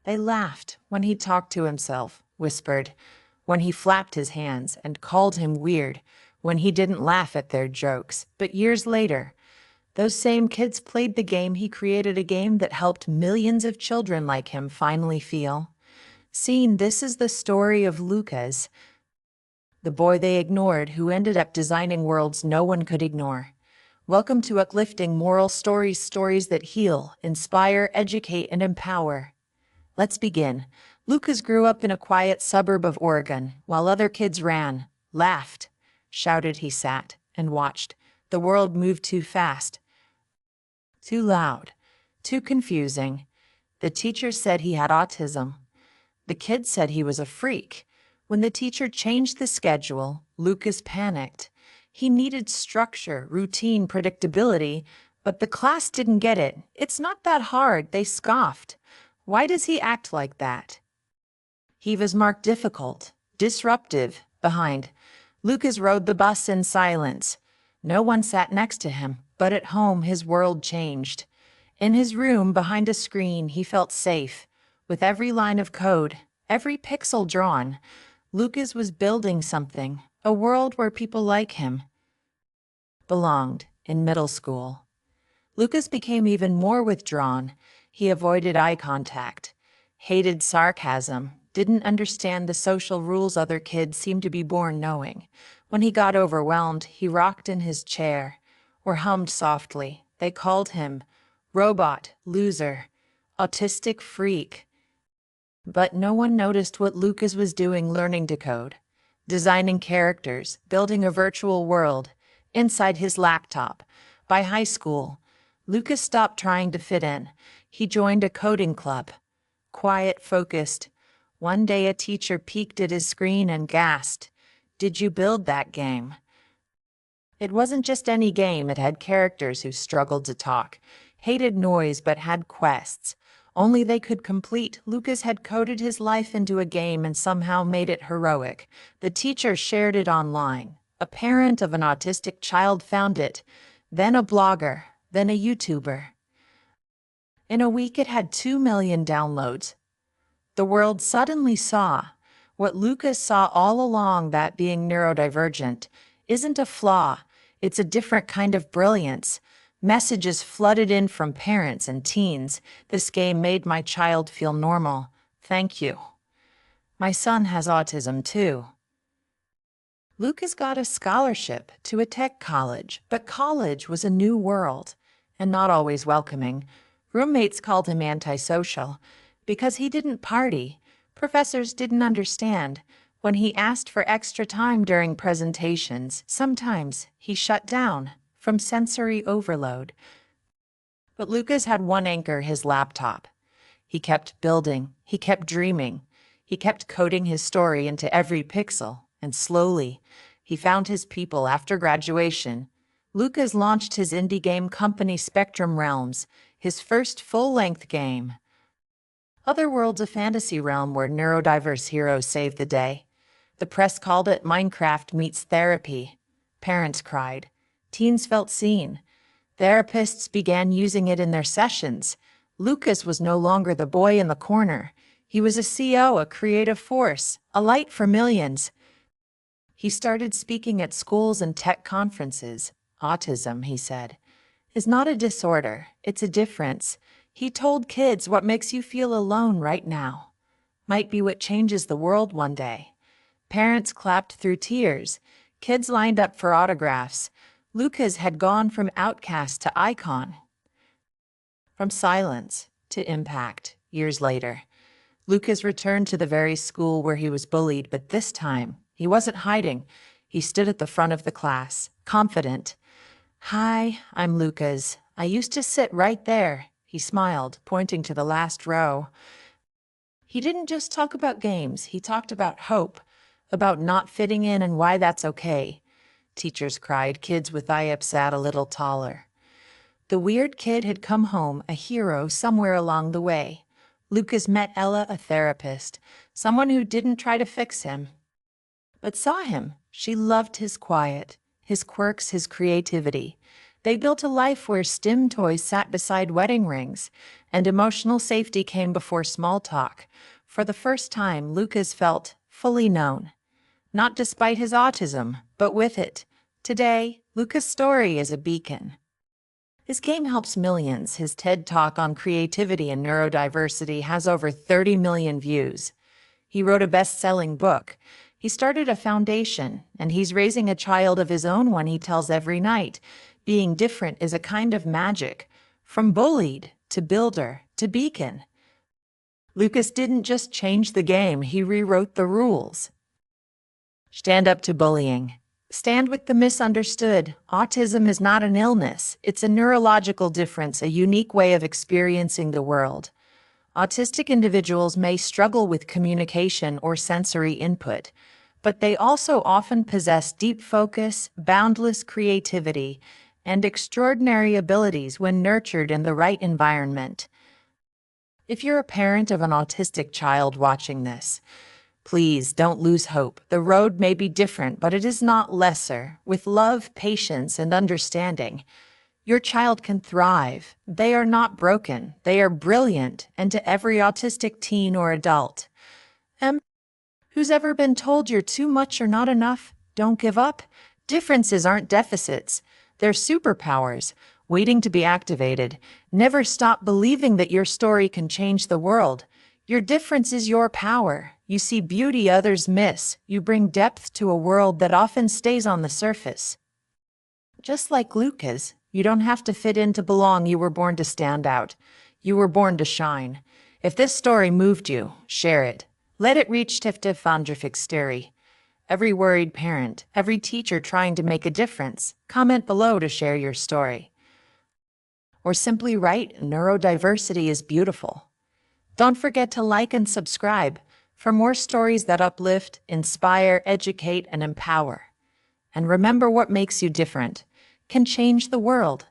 They laughed when he talked to himself, whispered, when he flapped his hands, and called him weird when he didn't laugh at their jokes. But years later, those same kids played the game he created, a game that helped millions of children like him finally feel seen. This is the story of Lucas, the boy they ignored who ended up designing worlds no one could ignore. Welcome to Uplifting Moral Stories, stories that heal, inspire, educate, and empower. Let's begin. Lucas grew up in a quiet suburb of Oregon. While other kids ran, laughed, shouted, he sat and watched. The world moved too fast, too loud, too confusing. The teacher said he had autism. The kids said he was a freak. When the teacher changed the schedule, Lucas panicked. He needed structure, routine, predictability, but the class didn't get it. It's not that hard, they scoffed. Why does he act like that? He was marked difficult, disruptive, behind. Lucas rode the bus in silence. No one sat next to him, but at home his world changed. In his room, behind a screen, he felt safe. With every line of code, every pixel drawn, Lucas was building something, a world where people like him belonged. In middle school, Lucas became even more withdrawn. He avoided eye contact, hated sarcasm, didn't understand the social rules other kids seemed to be born knowing. When he got overwhelmed, he rocked in his chair or hummed softly. They called him robot, loser, autistic freak. But no one noticed what Lucas was doing, learning to code, designing characters, building a virtual world inside his laptop. By high school, Lucas stopped trying to fit in. He joined a coding club, quiet, focused. One day a teacher peeked at his screen and gasped, "Did you build that game?" It wasn't just any game, it had characters who struggled to talk, hated noise but had quests only they could complete. Lucas had coded his life into a game and somehow made it heroic. The teacher shared it online. A parent of an autistic child found it, then a blogger, then a YouTuber. In a week it had 2 million downloads. The world suddenly saw what Lucas saw all along, that being neurodivergent isn't a flaw, it's a different kind of brilliance. Messages flooded in from parents and teens. "This game made my child feel normal. Thank you. My son has autism too." Lucas got a scholarship to a tech college, but college was a new world and not always welcoming. Roommates called him antisocial because he didn't party. Professors didn't understand. When he asked for extra time during presentations, sometimes he shut down from sensory overload. But Lucas had one anchor: his laptop. He kept building, he kept dreaming, he kept coding his story into every pixel, and slowly, he found his people. After graduation, Lucas launched his indie game company Spectrum Realms, his first full-length game. Otherworld's a fantasy realm where neurodiverse heroes save the day. The press called it Minecraft meets therapy. Parents cried. Teens felt seen. Therapists began using it in their sessions. Lucas was no longer the boy in the corner. He was a CO, a creative force, a light for millions. He started speaking at schools and tech conferences. "Autism," he said, "is not a disorder, it's a difference." He told kids, "What makes you feel alone right now might be what changes the world one day." Parents clapped through tears. Kids lined up for autographs. Lucas had gone from outcast to icon, from silence to impact. Years later, Lucas returned to the very school where he was bullied, but this time, he wasn't hiding. He stood at the front of the class, confident. "Hi, I'm Lucas. I used to sit right there." He smiled, pointing to the last row. He didn't just talk about games, he talked about hope, about not fitting in and why that's okay. Teachers cried. Kids with IEP sat a little taller. The weird kid had come home, a hero somewhere along the way. Lucas met Ella, a therapist, someone who didn't try to fix him, but saw him. She loved his quiet, his quirks, his creativity. They built a life where STEM toys sat beside wedding rings, and emotional safety came before small talk. For the first time, Lucas felt fully known. Not despite his autism, but with it. Today, Lucas' story is a beacon. His game helps millions. His TED Talk on creativity and neurodiversity has over 30 million views. He wrote a best-selling book. He started a foundation, and he's raising a child of his own one he tells every night. Being different is a kind of magic. From Bullied to Builder to Beacon. Lucas didn't just change the game, he rewrote the rules. Stand up to bullying. Stand with the misunderstood. Autism is not an illness. It's a neurological difference, a unique way of experiencing the world. Autistic individuals may struggle with communication or sensory input, but they also often possess deep focus, boundless creativity, and extraordinary abilities when nurtured in the right environment. If you're a parent of an autistic child watching this, please don't lose hope. The road may be different, but it is not lesser. With love, patience, and understanding, your child can thrive. They are not broken. They are brilliant. And to every autistic teen or adult, who's ever been told you're too much or not enough, don't give up. Differences aren't deficits. They're superpowers waiting to be activated. Never stop believing that your story can change the world. Your difference is your power. You see beauty others miss. You bring depth to a world that often stays on the surface. Just like Lucas, you don't have to fit in to belong. You were born to stand out. You were born to shine. If this story moved you, share it. Let it reach Tiftif Vandrafixteri. Every worried parent, every teacher trying to make a difference, comment below to share your story. Or simply write, "Neurodiversity is beautiful." Don't forget to like and subscribe for more stories that uplift, inspire, educate, and empower. And remember, what makes you different can change the world.